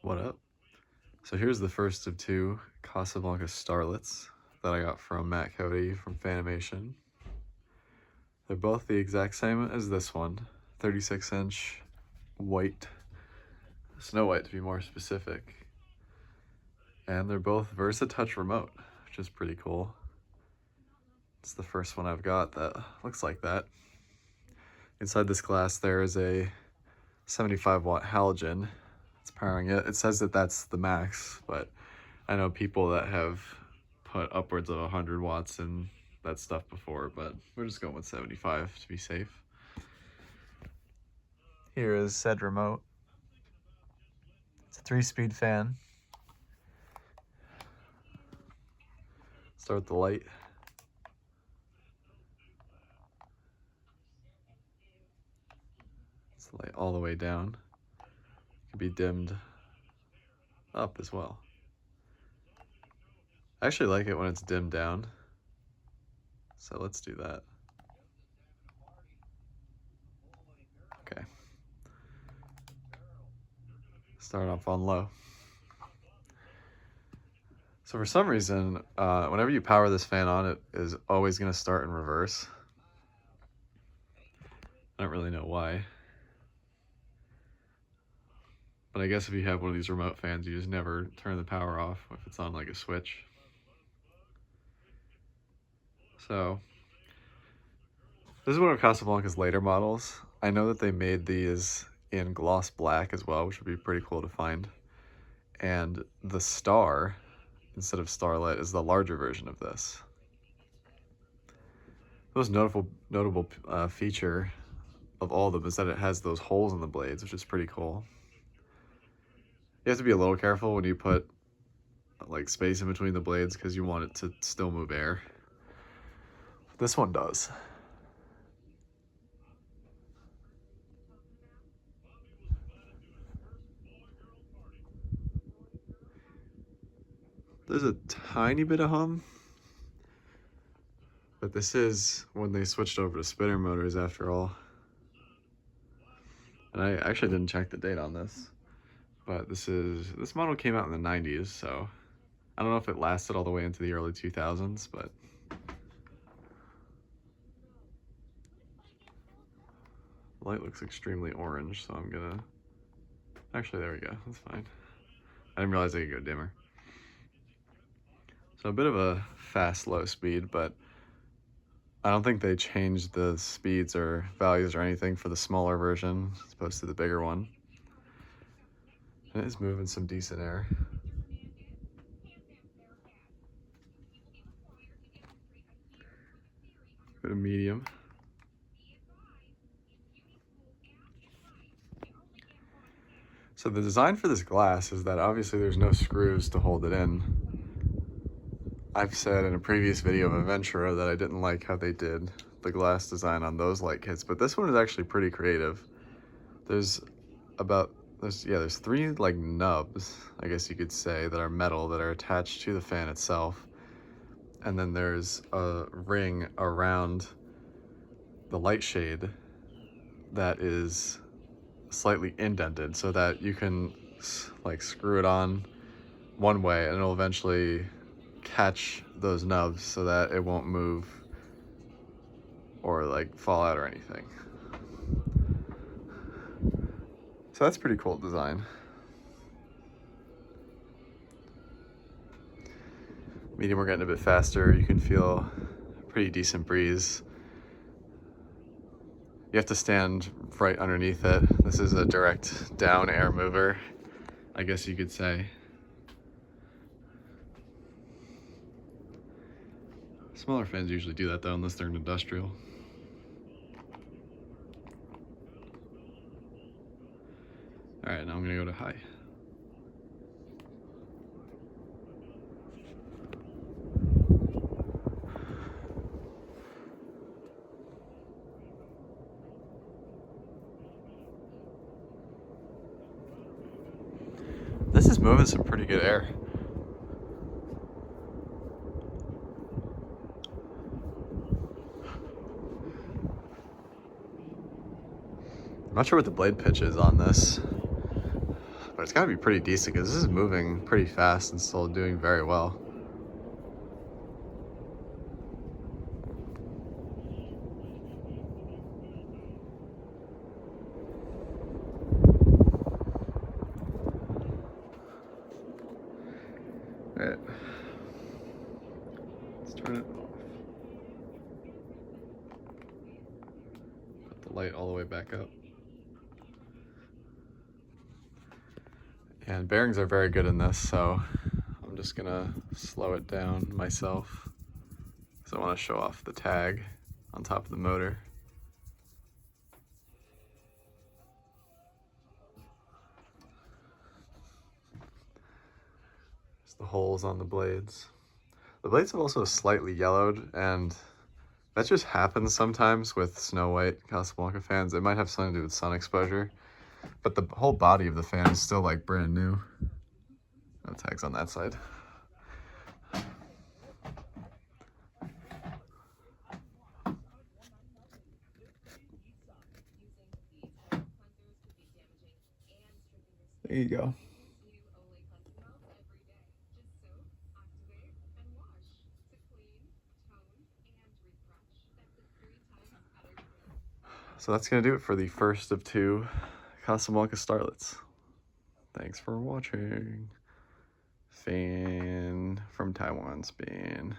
What up? So here's the first of two Casablanca Starlets that I got from Matt Cody from Fanimation. They're both the exact same as this one, 36-inch white, Snow White to be more specific. And they're both VersaTouch remote, which is pretty cool. It's the first one I've got that looks like that. Inside this glass there is a 75-watt halogen. It's powering it. It says that that's the max, but I know people that have put upwards of 100 watts in that stuff before, but we're just going with 75 to be safe. Here is said remote. It's a 3-speed fan. Start the light. It's the light all the way down. It can be dimmed up as well. I actually like it when it's dimmed down, so let's do that. Okay. Start off on low. So for some reason, whenever you power this fan on, it is always going to start in reverse. I don't really know why. But I guess if you have one of these remote fans, you just never turn the power off if it's on like a switch. So this is one of Casablanca's later models. I know that they made these in gloss black as well, which would be pretty cool to find. And the star, instead of Starlet, is the larger version of this. The most notable feature of all of them is that it has those holes in the blades, which is pretty cool. You have to be a little careful when you put like space in between the blades because you want it to still move air. This one does. There's a tiny bit of hum, but this is when they switched over to spinner motors after all. And I actually didn't check the date on this, but this model came out in the 90s, so I don't know if it lasted all the way into the early 2000s, but the light looks extremely orange, so I'm gonna, actually there we go, that's fine. I didn't realize I could go dimmer. So a bit of a fast low speed, but I don't think they changed the speeds or values or anything for the smaller version as opposed to the bigger one. And it is moving some decent air. Bit of medium. So the design for this glass is that obviously there's no screws to hold it in. I've said in a previous video of Aventura that I didn't like how they did the glass design on those light kits, but this one is actually pretty creative. There's 3 like nubs, I guess you could say, that are metal that are attached to the fan itself. And then there's a ring around the light shade that is slightly indented so that you can like screw it on one way and it'll eventually catch those nubs so that it won't move or like fall out or anything. So that's pretty cool design. Medium, we're getting a bit faster. You can feel a pretty decent breeze. You have to stand right underneath it. This is a direct down air mover, I guess you could say. Smaller fans usually do that though, unless they're an industrial. All right, now I'm gonna go to high. This is moving some pretty good air. I'm not sure what the blade pitch is on this, But it's gotta be pretty decent because this is moving pretty fast and still doing very well. Alright, let's turn it off. Put the light all the way back up. And bearings are very good in this, so I'm just gonna slow it down myself because I want to show off the tag on top of the motor. There's the holes on the blades. The blades have also slightly yellowed, and that just happens sometimes with Snow White Casablanca fans. It might have something to do with sun exposure, but the whole body of the fan is still like brand new. No tags on that side. There you go. So that's going to do it for the first of 2 Casablanca Starlets. Thanks for watching. Fan from Taiwan, Spain.